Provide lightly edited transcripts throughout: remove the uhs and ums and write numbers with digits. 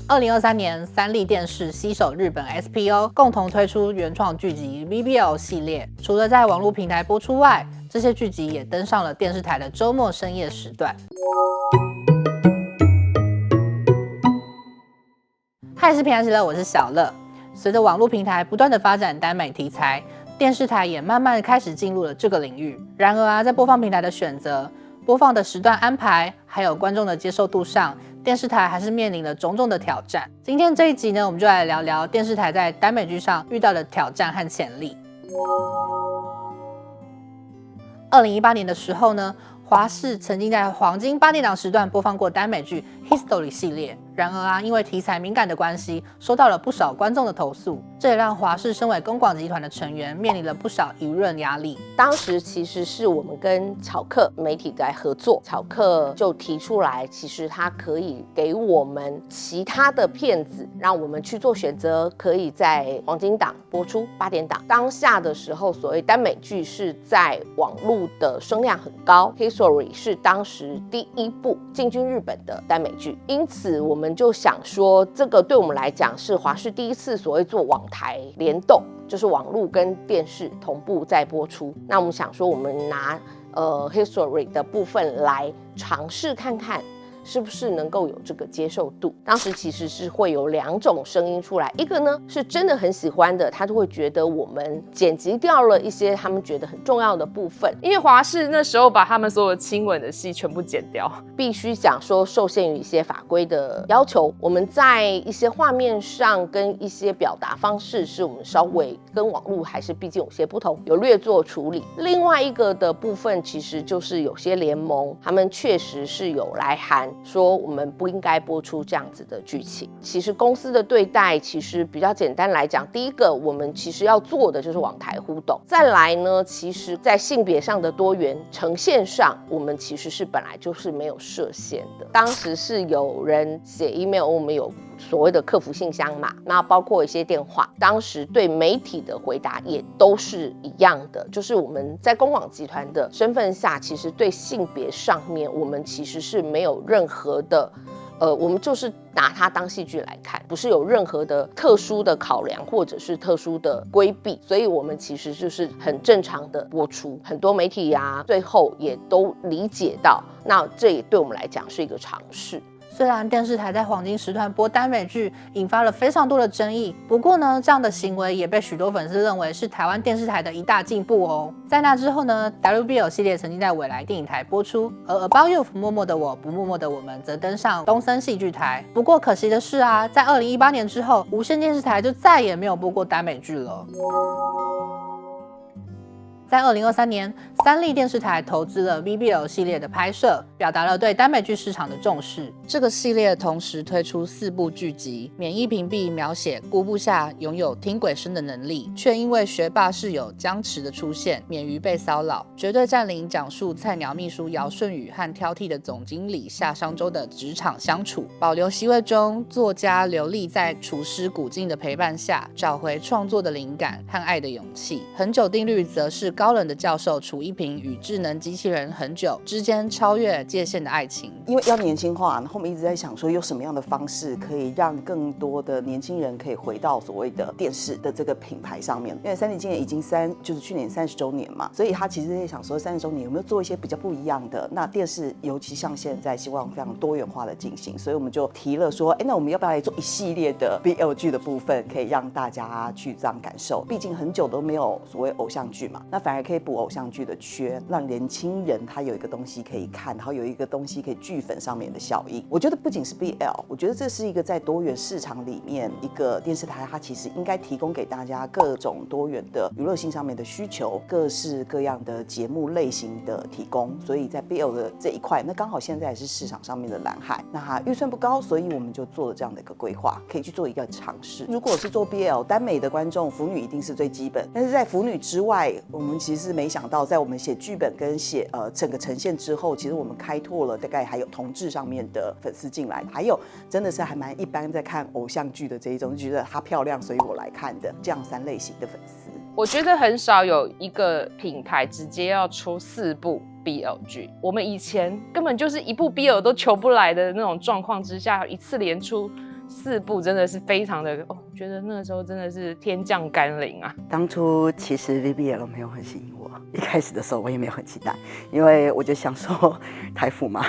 2023年，三立电视携手日本 SPO 共同推出原创剧集 VBL 系列。除了在网络平台播出外，这些剧集也登上了电视台的周末深夜时段。嗨，是平安喜乐，我是小乐。随着网络平台不断的发展耽美题材，电视台也慢慢开始进入了这个领域。然而在播放平台的选择、播放的时段安排，还有观众的接受度上，电视台还是面临了种种的挑战。今天这一集呢，我们就来聊聊电视台在耽美剧上遇到的挑战和潜力。2018年的时候呢，华视曾经在黄金8点档时段播放过耽美剧 History 系列。然而因为题材敏感的关系，收到了不少观众的投诉，这也让华视身为公广集团的成员面临了不少舆论压力。当时其实是我们跟巧克媒体在合作，巧克就提出来，其实它可以给我们其他的片子，让我们去做选择，可以在黄金档播出8点档。当下的时候，所谓耽美剧是在网络的声量很高 ，History 是当时第一部进军日本的耽美剧，因此我们就想说，这个对我们来讲是华视第一次所谓做网台联动，就是网络跟电视同步在播出。那我们想说，我们拿History 的部分来尝试看看，是不是能够有这个接受度。当时其实是会有2种声音出来，一个呢是真的很喜欢的，他就会觉得我们剪辑掉了一些他们觉得很重要的部分，因为华视那时候把他们所有亲吻的戏全部剪掉，必须讲说受限于一些法规的要求，我们在一些画面上跟一些表达方式是我们稍微跟网络还是毕竟有些不同，有略做处理。另外一个的部分其实就是有些联盟他们确实是有来函说我们不应该播出这样子的剧情。其实公司的对待其实比较简单来讲，第一个我们其实要做的就是网台互动，再来呢，其实在性别上的多元呈现上，我们其实是本来就是没有设限的。当时是有人写 email， 我们有所谓的客服信箱嘛，那包括一些电话，当时对媒体的回答也都是一样的，就是我们在公广集团的身份下，其实对性别上面我们其实是没有任何的我们就是拿它当戏剧来看，不是有任何的特殊的考量或者是特殊的规避，所以我们其实就是很正常的播出。很多媒体最后也都理解到，那这也对我们来讲是一个尝试。虽然电视台在黄金时段播耽美剧引发了非常多的争议，不过呢，这样的行为也被许多粉丝认为是台湾电视台的一大进步哦。在那之后呢 ，WBL 系列曾经在未来电影台播出，而 About You 默默的我不默默的我们则登上东森戏剧台。不过可惜的是在2018年之后，无线电视台就再也没有播过耽美剧了。在2023年，三立电视台投资了 VBL 系列的拍摄，表达了对耽美剧市场的重视。这个系列同时推出4部剧集，免疫屏蔽描写顾部下拥有听鬼声的能力，却因为学霸室友僵持的出现，免于被骚扰。绝对占领讲述菜鸟秘书姚顺宇和挑剔的总经理夏商周的职场相处。保留席位中，作家刘丽在厨师古镜的陪伴下，找回创作的灵感和爱的勇气。很久定律则是高冷的教授楚一平与智能机器人很久之间超越界限的爱情。因为要年轻化，然后我们一直在想说有什么样的方式可以让更多的年轻人可以回到所谓的电视的这个品牌上面。因为三立今年已经就是去年30周年嘛，所以他其实在想说30周年有没有做一些比较不一样的。那电视尤其像现在希望非常多元化的进行，所以我们就提了说，那我们要不要来做一系列的 BL 剧的部分，可以让大家去这样感受。毕竟很久都没有所谓偶像剧嘛，那反而可以补偶像剧的缺，让年轻人他有一个东西可以看，然后有一个东西可以剧粉上面的效应。我觉得不仅是 BL， 我觉得这是一个在多元市场里面一个电视台，它其实应该提供给大家各种多元的娱乐性上面的需求，各式各样的节目类型的提供。所以在 BL 的这一块，那刚好现在也是市场上面的蓝海，那预算不高，所以我们就做了这样的一个规划，可以去做一个尝试。如果是做 BL 耽美的观众，腐女一定是最基本，但是在腐女之外，我们其实没想到在我们写剧本跟写整个呈现之后，其实我们开拓了大概还有同志上面的粉丝进来，还有真的是还蛮一般在看偶像剧的这一种，就觉得她漂亮所以我来看的这样3类型的粉丝。我觉得很少有一个品牌直接要出4部 BL 剧，我们以前根本就是一部 BL 都求不来的那种状况之下，一次连出4部真的是非常的觉得那个时候真的是天降甘霖啊。当初其实 VBL 没有很吸引我，一开始的时候我也没有很期待，因为我就想说台服嘛，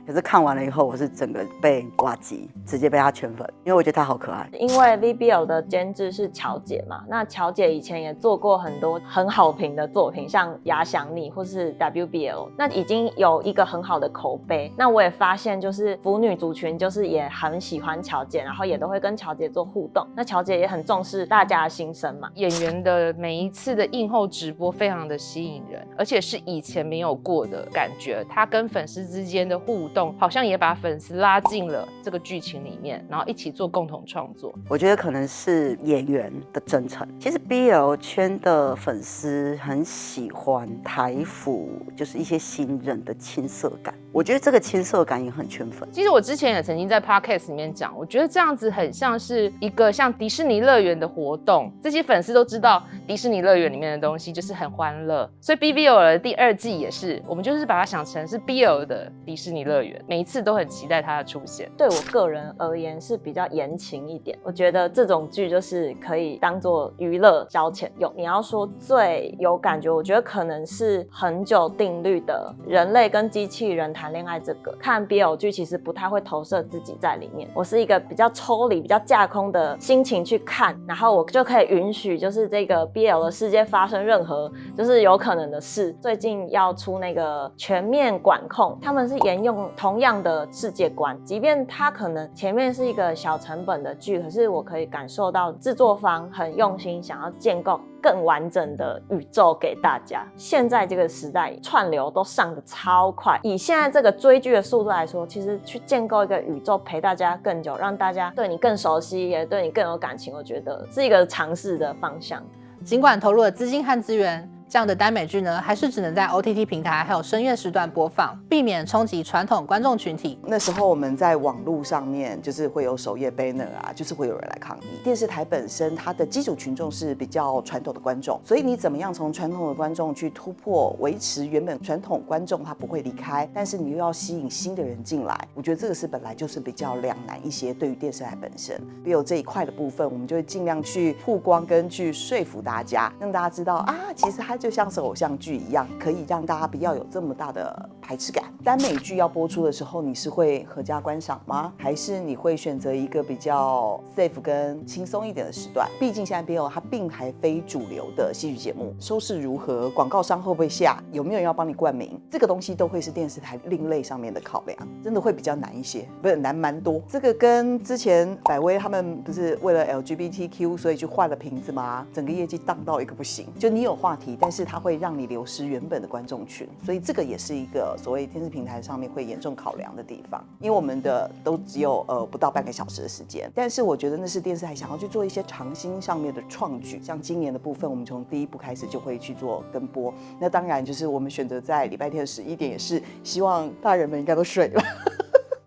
可是看完了以后，我是整个被呱吉，直接被他圈粉，因为我觉得他好可爱。因为 VBL 的监制是乔姐嘛，那乔姐以前也做过很多很好评的作品，像《牙想你》或是 WBL， 那已经有一个很好的口碑。那我也发现，就是腐女族群就是也很喜欢乔姐，然后也都会跟乔姐做互动。那乔姐也很重视大家的心声嘛。演员的每一次的映后直播非常的吸引人，而且是以前没有过的感觉。他跟粉丝之间的互动，好像也把粉丝拉进了这个剧情里面，然后一起做共同创作。我觉得可能是演员的真诚。其实 BL 圈的粉丝很喜欢台服，就是一些新人的青涩感。我觉得这个青涩感也很圈粉。其实我之前也曾经在 podcast 里面讲，我觉得这样子很像是一个像迪士尼乐园的活动，这些粉丝都知道迪士尼乐园里面的东西就是很欢乐，所以 BBL 的第2季也是，我们就是把它想成是 BL 的迪士尼乐园，每一次都很期待它的出现。对我个人而言是比较言情一点，我觉得这种剧就是可以当做娱乐消遣用。你要说最有感觉，我觉得可能是很久定律的人类跟机器人谈恋爱这个，看 BL 剧其实不太会投射自己在里面，我是一个比较抽离比较架空的心情去看，然后我就可以允许就是这个 BL 的世界发生任何就是有可能的事。最近要出那个全面管控，他们是沿用同样的世界观，即便它可能前面是一个小成本的剧，可是我可以感受到制作方很用心想要建构更完整的宇宙给大家。现在这个时代串流都上得超快，以现在这个追剧的速度来说，其实去建构一个宇宙陪大家更久，让大家对你更熟悉，也对你更有感情，我觉得是一个尝试的方向。尽管投入了资金和资源，这样的耽美剧呢，还是只能在 OTT 平台还有深夜时段播放，避免冲击传统观众群体。那时候我们在网络上面就是会有首页 banner 啊，就是会有人来抗议。电视台本身它的基础群众是比较传统的观众，所以你怎么样从传统的观众去突破，维持原本传统观众他不会离开，但是你又要吸引新的人进来，我觉得这个是本来就是比较两难一些。对于电视台本身，比如这一块的部分，我们就会尽量去曝光跟去说服大家，让大家知道啊，其实它就像是偶像剧一样，可以让大家不要有这么大的排斥感。耽美剧要播出的时候，你是会合家观赏吗？还是你会选择一个比较 safe 跟轻松一点的时段？毕竟现在 BL 它并还非主流的戏剧节目，收视如何，广告商会不会下，有没有人要帮你冠名，这个东西都会是电视台另类上面的考量，真的会比较难一些，不是难蛮多。这个跟之前百威他们不是为了 LGBTQ 所以去换了瓶子吗？整个业绩荡到一个不行。就你有话题，但是它会让你流失原本的观众群，所以这个也是一个所谓电视平台上面会严重考量的地方。因为我们的都只有不到半个小时的时间，但是我觉得那是电视台想要去做一些长新上面的创举，像今年的部分，我们从第一部开始就会去做跟播。那当然就是我们选择在礼拜天的11点，也是希望大人们应该都睡了。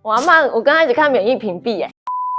我阿嬷，我跟她一起看免疫屏蔽耶。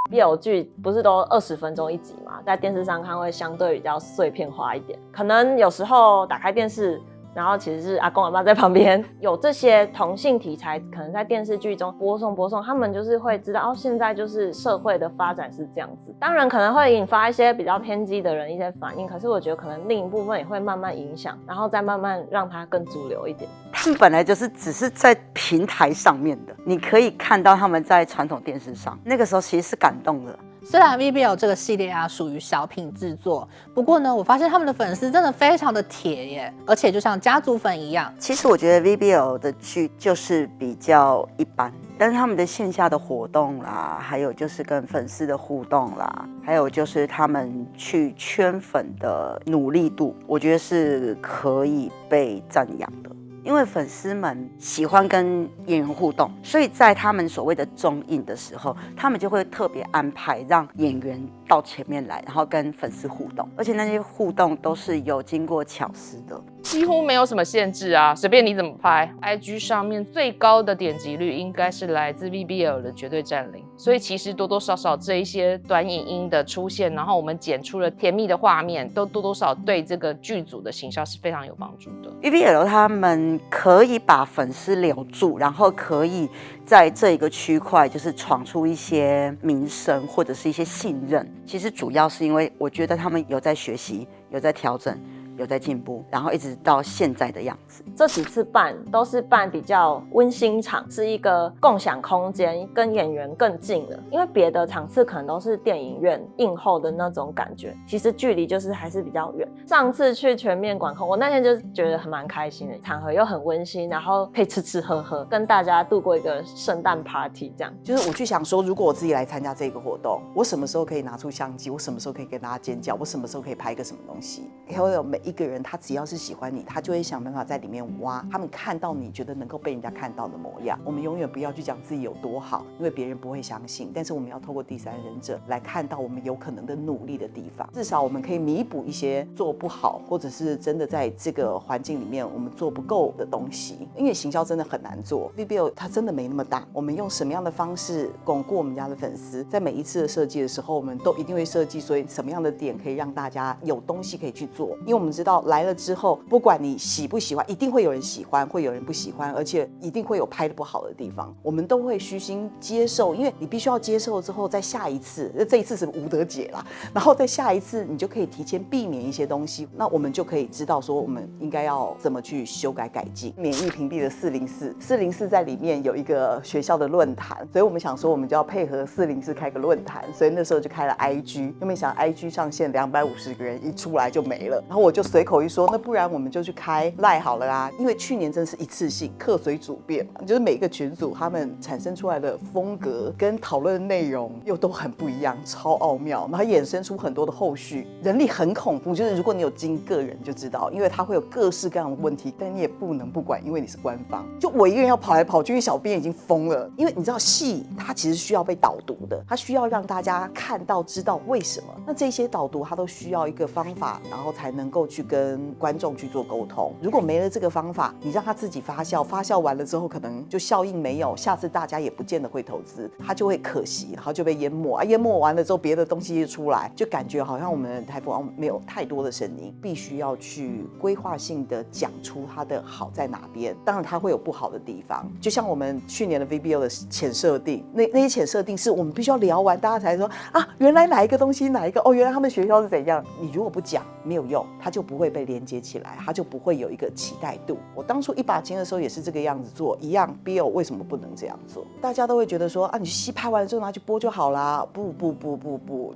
BL 剧不是都20分钟一集嘛，在电视上看会相对比较碎片化一点，可能有时候打开电视，然后其实是阿公阿嬷在旁边，有这些同性题材可能在电视剧中播送，他们就是会知道现在就是社会的发展是这样子。当然可能会引发一些比较偏激的人一些反应，可是我觉得可能另一部分也会慢慢影响，然后再慢慢让它更主流一点。他们本来就是只是在平台上面的，你可以看到他们在传统电视上，那个时候其实是感动的。虽然 VBL 这个系列啊属于小品制作，不过呢，我发现他们的粉丝真的非常的铁耶，而且就像家族粉一样。其实我觉得 VBL 的剧就是比较一般，但是他们的线下的活动啦，还有就是跟粉丝的互动啦，还有就是他们去圈粉的努力度，我觉得是可以被赞扬的。因为粉丝们喜欢跟演员互动，所以在他们所谓的中映的时候，他们就会特别安排让演员到前面来，然后跟粉丝互动，而且那些互动都是有经过巧思的，几乎没有什么限制啊，随便你怎么拍。IG 上面最高的点击率应该是来自 VBL 的绝对占领，所以其实多多少少这一些短影音的出现，然后我们剪出了甜蜜的画面，都多多少对这个剧组的行销是非常有帮助的。VBL 他们可以把粉丝留住，然后可以在这一个区块就是闯出一些名声或者是一些信任，其实主要是因为我觉得他们有在学习，有在调整，有在进步，然后一直到现在的样子。这几次办都是办比较温馨场，是一个共享空间，跟演员更近了。因为别的场次可能都是电影院映后的那种感觉，其实距离就是还是比较远。上次去全面管控，我那天就觉得还蛮开心的，场合又很温馨，然后可以吃吃喝喝，跟大家度过一个圣诞 party 这样。就是我去想说，如果我自己来参加这个活动，我什么时候可以拿出相机？我什么时候可以跟大家尖叫？我什么时候可以拍一个什么东西？还有每一个人，他只要是喜欢你，他就会想办法在里面挖他们看到你觉得能够被人家看到的模样。我们永远不要去讲自己有多好，因为别人不会相信。但是我们要透过第三人者来看到我们有可能的努力的地方，至少我们可以弥补一些做不好，或者是真的在这个环境里面我们做不够的东西。因为行销真的很难做 ，VBO 它真的没那么大。我们用什么样的方式巩固我们家的粉丝？在每一次的设计的时候，我们都一定会设计，所以什么样的点可以让大家有东西可以去做？因为我们知道来了之后，不管你喜不喜欢，一定会有人喜欢，会有人不喜欢，而且一定会有拍得不好的地方。我们都会虚心接受，因为你必须要接受之后，在下一次，这一次是无得解啦，然后在下一次你就可以提前避免一些东西，那我们就可以知道说我们应该要怎么去修改改进。免疫屏蔽的404在里面有一个学校的论坛，所以我们想说我们就要配合404开个论坛，所以那时候就开了 IG， 又没想 IG 上线250个人一出来就没了，然后我就随口一说，那不然我们就去开 LINE 好了啦，因为去年真的是一次性客随主便嘛，就是每一个群组他们产生出来的风格跟讨论的内容又都很不一样，超奥妙，然后衍生出很多的后续，人力很恐怖，就是如果你有经个人就知道，因为他会有各式各样的问题，但你也不能不管，因为你是官方。就我一个人要跑来跑去，因为小编已经疯了，因为你知道戏它其实需要被导读的，它需要让大家看到知道为什么，那这些导读它都需要一个方法，然后才能够去跟观众去做沟通。如果没了这个方法，你让他自己发酵，发酵完了之后可能就效应没有，下次大家也不见得会投资，它就会可惜，然后就被淹没淹没完了之后别的东西就出来，就感觉好像我们的台风没有太多的声音，必须要去规划性的讲出它的好在哪边。当然它会有不好的地方，就像我们去年的 VBO 的浅设定，那些浅设定是我们必须要聊完大家才说啊，原来哪一个东西哪一个原来他们学校是怎样。你如果不讲没有用，它就不会被连接起来，它就不会有一个期待度。我当初一把青的时候也是这个样子做，一样 BL 为什么不能这样做？大家都会觉得说啊，你戏拍完了之后拿去播就好啦。不，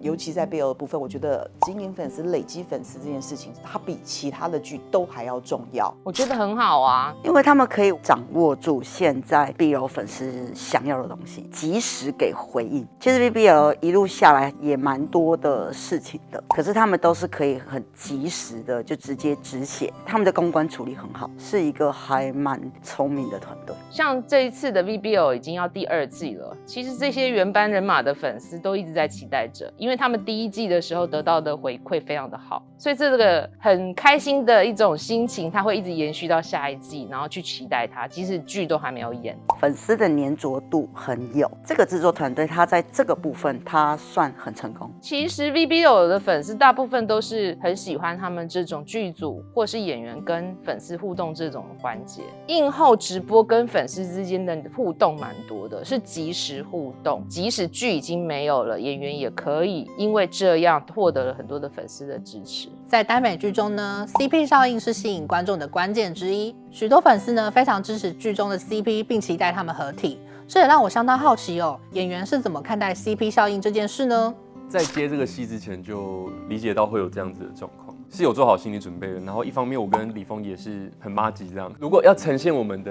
尤其在 BL 的部分，我觉得经营粉丝、累积粉丝这件事情，它比其他的剧都还要重要。我觉得很好啊，因为他们可以掌握住现在 BL 粉丝想要的东西，及时给回应。其实 BL 一路下来也蛮多的事情的，可是他们都是可以很及时的就直接止血，他们的公关处理很好，是一个还蛮聪明的团队。像这一次的 VBL 已经要第2季了，其实这些原班人马的粉丝都一直在期待着，因为他们第1季的时候得到的回馈非常的好，所以这个很开心的一种心情，它会一直延续到下一季，然后去期待它，即使剧都还没有演。粉丝的粘着度很有，这个制作团队他在这个部分他算很成功。其实 VBL 的粉丝大部分都是很喜欢他们这种剧组或是演员跟粉丝互动这种环节。映后直播跟粉丝之间的互动蛮多的，是即时互动，即使剧已经没有了，演员也可以因为这样获得了很多的粉丝的支持。在耽美剧中呢 ，CP 效应是吸引观众的关键之一。许多粉丝呢非常支持剧中的 CP， 并期待他们合体。这也让我相当好奇哦，演员是怎么看待 CP 效应这件事呢？在接这个戏之前就理解到会有这样子的状况，是有做好心理准备的。然后一方面我跟李峰也是很麻吉这样，如果要呈现我们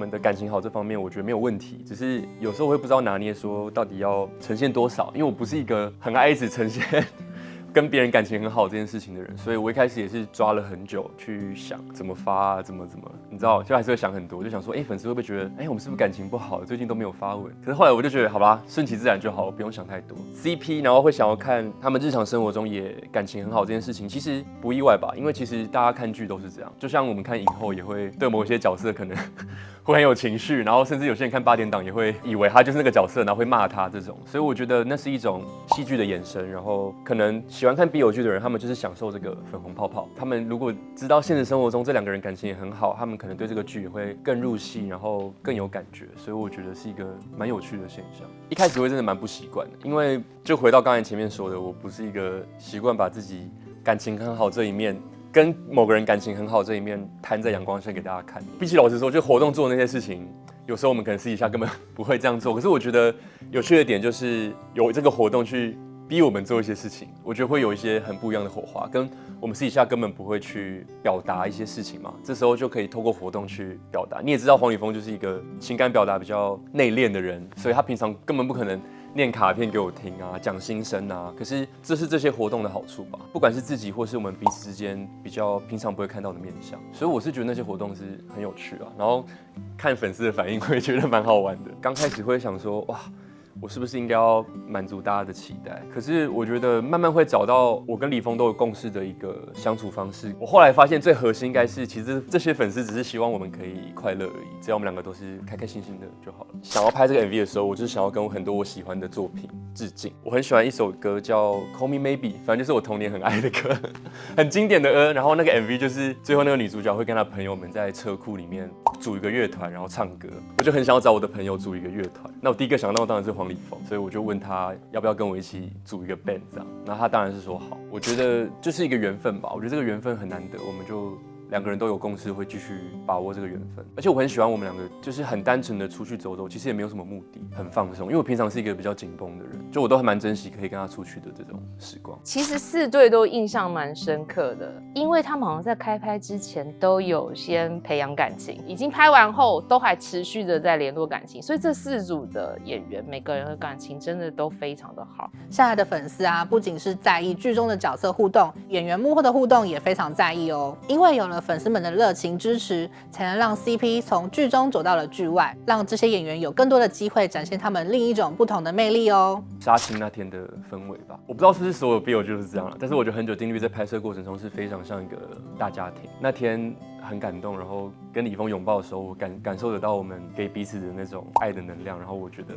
的感情好这方面，我觉得没有问题，只是有时候我会不知道拿捏说到底要呈现多少，因为我不是一个很爱一直呈现跟别人感情很好这件事情的人，所以我一开始也是抓了很久去想怎么发怎么，你知道，就还是会想很多，就想说，粉丝会不会觉得，我们是不是感情不好，最近都没有发文？可是后来我就觉得，好吧，顺其自然就好，不用想太多。CP， 然后会想要看他们日常生活中也感情很好这件事情，其实不意外吧，因为其实大家看剧都是这样，就像我们看影后也会对某一些角色可能会很有情绪，然后甚至有些人看8点档也会以为他就是那个角色，然后会骂他这种。所以我觉得那是一种戏剧的衍生。然后可能喜欢看 BL 剧的人，他们就是享受这个粉红泡泡。他们如果知道现实生活中这2个人感情也很好，他们可能对这个剧也会更入戏，然后更有感觉。所以我觉得是一个蛮有趣的现象。一开始会真的蛮不习惯的，因为就回到刚才前面说的，我不是一个习惯把自己感情很好这一面跟某个人感情很好这一面摊在阳光下给大家看。必须老实说，就活动做的那些事情，有时候我们可能私底下根本不会这样做。可是我觉得有趣的点就是有这个活动去逼我们做一些事情，我觉得会有一些很不一样的火花，跟我们私底下根本不会去表达一些事情嘛。这时候就可以透过活动去表达。你也知道黄礼峰就是一个情感表达比较内敛的人，所以他平常根本不可能念卡片给我听啊，讲心声啊。可是这是这些活动的好处吧，不管是自己或是我们彼此之间比较平常不会看到的面向。所以我是觉得那些活动是很有趣啊，然后看粉丝的反应会觉得蛮好玩的。刚开始会想说，哇，我是不是应该要满足大家的期待？可是我觉得慢慢会找到我跟李峰都有共识的一个相处方式。我后来发现最核心应该是，其实这些粉丝只是希望我们可以快乐而已，只要我们2个都是开开心心的就好了。想要拍这个 MV 的时候，我就是想要跟很多我喜欢的作品致敬。我很喜欢一首歌叫《Call Me Maybe》，反正就是我童年很爱的歌，很经典的歌。然后那个 MV 就是最后那个女主角会跟她朋友们在车库里面组一个乐团，然后唱歌。我就很想要找我的朋友组一个乐团。那我第一个想到当然是黄礼峰，所以我就问他要不要跟我一起组一个 band 这样。然后他当然是说好。我觉得就是一个缘分吧，我觉得这个缘分很难得，我们就2个人都有共识，会继续把握这个缘分。而且我很喜欢我们2个，就是很单纯的出去走走，其实也没有什么目的，很放松。因为我平常是一个比较紧绷的人，就我都还蛮珍惜可以跟他出去的这种时光。其实4对都印象蛮深刻的，因为他们好像在开拍之前都有先培养感情，已经拍完后都还持续的在联络感情，所以这4组的演员每个人的感情真的都非常的好。现在的粉丝啊，不仅是在意剧中的角色互动，演员幕后的互动也非常在意哦，因为有了粉丝们的热情支持，才能让 CP 从剧中走到了剧外，让这些演员有更多的机会展现他们另一种不同的魅力哦。杀青那天的氛围吧，我不知道是不是所有 BL 就是这样了，但是我觉得很久定律在拍摄过程中是非常像一个大家庭。那天很感动，然后跟李峰拥抱的时候，我感受得到我们给彼此的那种爱的能量，然后我觉得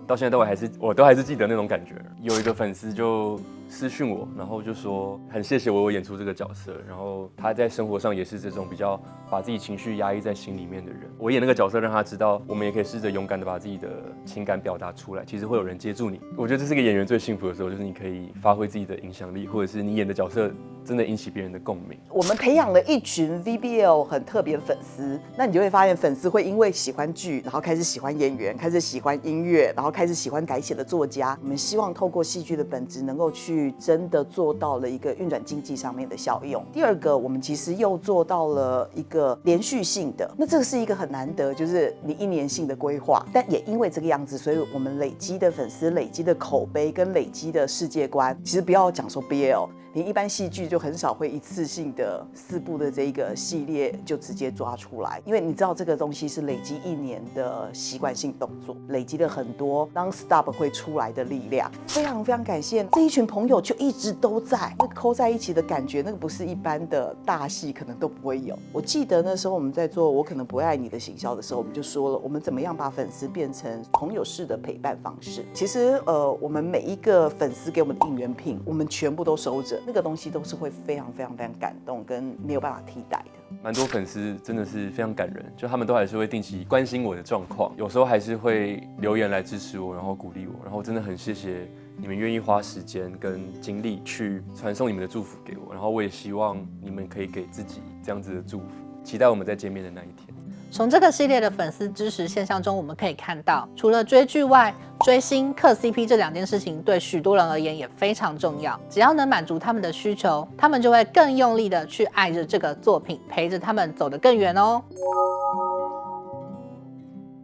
到现在我都还是记得那种感觉。有一个粉丝就私讯我，然后就说很谢谢我有演出这个角色，然后他在生活上也是这种比较把自己情绪压抑在心里面的人。我演那个角色让他知道，我们也可以试着勇敢的把自己的情感表达出来，其实会有人接住你。我觉得这是个演员最幸福的时候，就是你可以发挥自己的影响力，或者是你演的角色真的引起别人的共鸣。我们培养了一群 VBL 很特别的粉丝，那你就会发现粉丝会因为喜欢剧，然后开始喜欢演员，开始喜欢音乐，然后开始喜欢改写的作家。我们希望透过戏剧的本质，能够去真的做到了一个运转经济上面的效用。第二个，我们其实又做到了一个连续性的，那这个是一个很难得，就是你1年性的规划，但也因为这个样子，所以我们累积的粉丝、累积的口碑跟累积的世界观，其实不要讲说 BL。你一般戏剧就很少会一次性的4部的这一个系列就直接抓出来，因为你知道这个东西是累积1年的习惯性动作，累积了很多 non-stop 会出来的力量。非常非常感谢这一群朋友，就一直都在那个扣在一起的感觉，那个不是一般的大戏可能都不会有。我记得那时候我们在做《我可能不会爱你》的行销的时候，我们就说了，我们怎么样把粉丝变成朋友式的陪伴方式。其实我们每一个粉丝给我们的应援品，我们全部都收着。那个东西都是会非常非常非常感动，跟没有办法替代的。蛮多粉丝真的是非常感人，就他们都还是会定期关心我的状况，有时候还是会留言来支持我，然后鼓励我，然后真的很谢谢你们愿意花时间跟精力去传送你们的祝福给我，然后我也希望你们可以给自己这样子的祝福，期待我们再见面的那一天。从这个系列的粉丝支持现象中，我们可以看到，除了追剧外，追星、嗑 CP 这2件事情对许多人而言也非常重要。只要能满足他们的需求，他们就会更用力的去爱着这个作品，陪着他们走得更远哦。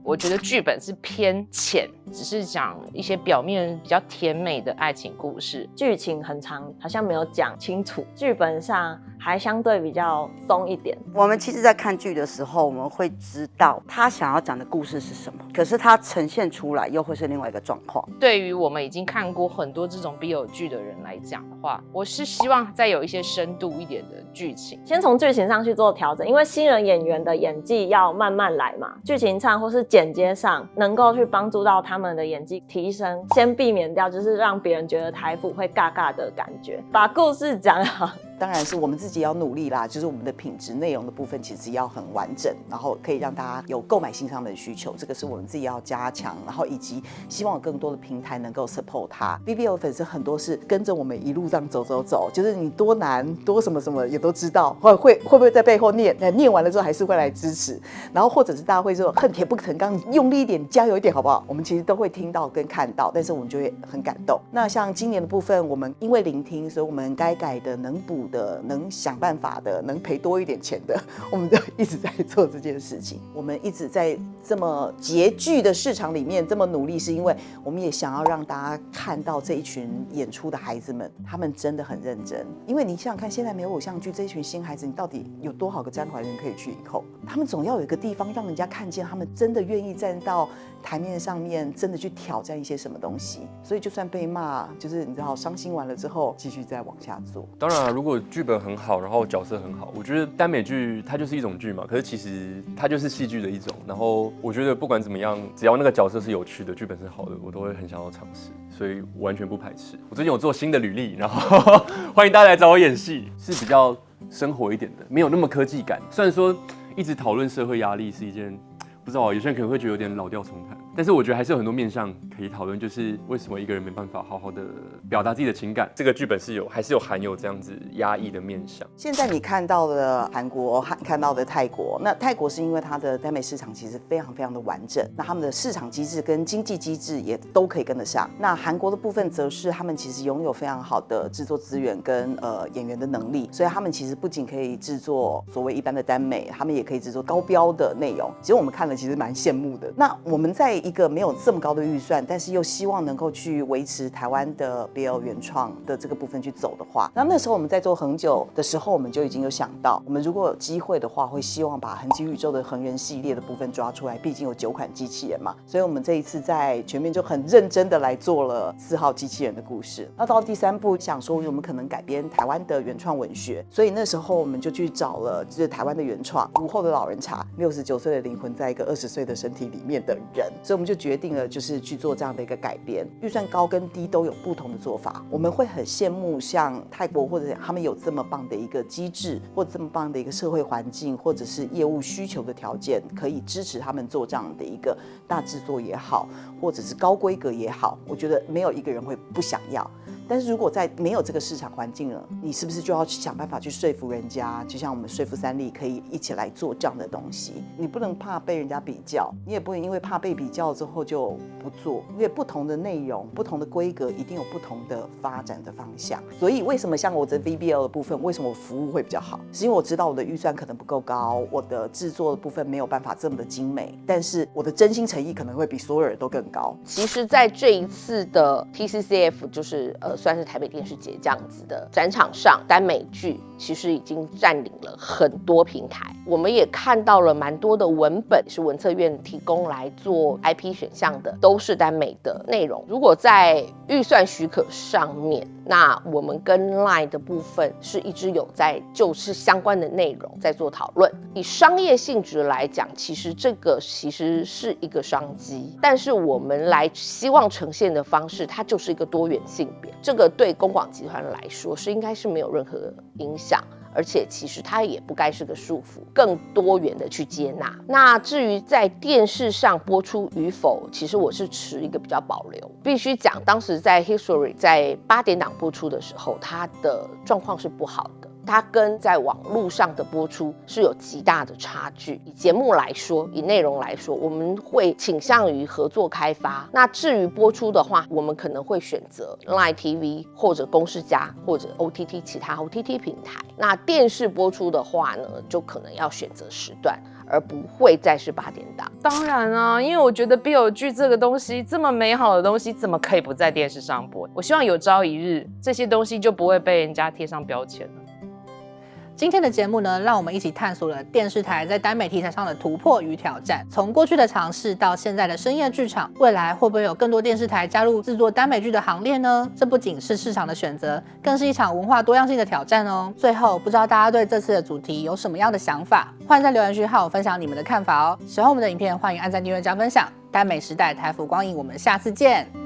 我觉得剧本是偏浅，只是讲一些表面比较甜美的爱情故事，剧情很长，好像没有讲清楚。剧本上还相对比较松一点。我们其实在看剧的时候，我们会知道他想要讲的故事是什么，可是他呈现出来又会是另外一个状况。对于我们已经看过很多这种 BL 剧的人来讲的话，我是希望再有一些深度一点的剧情，先从剧情上去做调整，因为新人演员的演技要慢慢来嘛，剧情上或是剪接上能够去帮助到他们的演技提升，先避免掉就是让别人觉得台腐会尬尬的感觉，把故事讲好。当然是我们自己要努力啦，就是我们的品质内容的部分其实要很完整，然后可以让大家有购买性上面的需求，这个是我们自己要加强，然后以及希望有更多的平台能够 support 它。BBL 粉丝很多是跟着我们一路这样走，就是你多难多什么什么也都知道，会不会在背后念完了之后还是会来支持，然后或者是大家会说恨铁不成钢，用力一点，加油一点好不好？我们其实都会听到跟看到，但是我们就会很感动。那像今年的部分，我们因为聆听，所以我们该改的能补的，能想办法的，能赔多一点钱的，我们都一直在做这件事情。我们一直在这么拮据的市场里面这么努力，是因为我们也想要让大家看到这一群演出的孩子们，他们真的很认真。因为你想想看，现在没有偶像剧，这一群新孩子，你到底有多少个詹怀仁可以去影后？他们总要有一个地方让人家看见，他们真的愿意站到台面上面，真的去挑战一些什么东西。所以就算被骂，就是你知道伤心完了之后，继续再往下做。当然如果剧本很好，然后角色很好，我觉得耽美剧它就是一种剧嘛，可是其实它就是戏剧的一种。然后我觉得不管怎么样，只要那个角色是有趣的，剧本是好的，我都会很想要尝试，所以我完全不排斥。我最近有做新的履历，然后欢迎大家来找我演戏，是比较生活一点的，没有那么科技感。虽然说一直讨论社会压力是一件，不知道有些人可能会觉得有点老调重弹，但是我觉得还是有很多面向可以讨论，就是为什么一个人没办法好好的表达自己的情感。这个剧本还是有含有这样子压抑的面向。现在你看到的韩国，看到的泰国，那泰国是因为它的耽美市场其实非常非常的完整，那他们的市场机制跟经济机制也都可以跟得上。那韩国的部分则是他们其实拥有非常好的制作资源跟演员的能力，所以他们其实不仅可以制作所谓一般的耽美，他们也可以制作高标的内容。其实我们看了其实蛮羡慕的。那我们在一个没有这么高的预算，但是又希望能够去维持台湾的 BL 原创的这个部分去走的话，那时候我们在做恒久的时候，我们就已经有想到，我们如果有机会的话，会希望把恒基宇宙的恒人系列的部分抓出来，毕竟有9款机器人嘛，所以我们这一次在全面就很认真的来做了4号机器人的故事。那到第3部想说我们可能改编台湾的原创文学，所以那时候我们就去找了就是台湾的原创午后的老人茶，69岁的灵魂在一个20岁的身体里面的人，所以我们就决定了就是去做这样的一个改编。预算高跟低都有不同的做法，我们会很羡慕像泰国或者他们有这么棒的一个机制，或者这么棒的一个社会环境，或者是业务需求的条件，可以支持他们做这样的一个大制作也好，或者是高规格也好，我觉得没有一个人会不想要。但是如果在没有这个市场环境了，你是不是就要去想办法去说服人家？就像我们说服三立可以一起来做这样的东西，你不能怕被人家比较，你也不能因为怕被比较之后就不做，因为不同的内容、不同的规格，一定有不同的发展的方向。所以为什么像我这 VBL 的部分，为什么我服务会比较好？是因为我知道我的预算可能不够高，我的制作的部分没有办法这么的精美，但是我的真心诚意可能会比所有人都更高。其实在这一次的 TCCF 就是算是台北电视节这样子的展场上，耽美剧其实已经占领了很多平台。我们也看到了蛮多的文本是文策院提供来做 IP 选项的，都是耽美的内容。如果在预算许可上面，那我们跟 LINE 的部分是一直有在就是相关的内容在做讨论。以商业性质来讲，其实这个其实是一个商机，但是我们来希望呈现的方式，它就是一个多元性别，这个对公广集团来说是应该是没有任何影响，而且其实它也不该是个束缚，更多元的去接纳。那至于在电视上播出与否，其实我是持一个比较保留。必须讲，当时在 History 在8点档播出的时候，它的状况是不好的。它跟在网络上的播出是有极大的差距。以节目来说，以内容来说，我们会倾向于合作开发。那至于播出的话，我们可能会选择 LINE TV 或者公视+或者 OTT 其他 OTT 平台。那电视播出的话呢，就可能要选择时段，而不会再是8点档。当然啊，因为我觉得 BL 剧这个东西这么美好的东西，怎么可以不在电视上播？我希望有朝一日这些东西就不会被人家贴上标签了。今天的节目呢，让我们一起探索了电视台在耽美题材上的突破与挑战，从过去的尝试到现在的深夜剧场，未来会不会有更多电视台加入制作耽美剧的行列呢？这不仅是市场的选择，更是一场文化多样性的挑战哦。最后，不知道大家对这次的主题有什么样的想法？欢迎在留言区和我分享你们的看法哦。喜欢我们的影片，欢迎按赞、订阅、加分享。耽美时代，台服光影，我们下次见。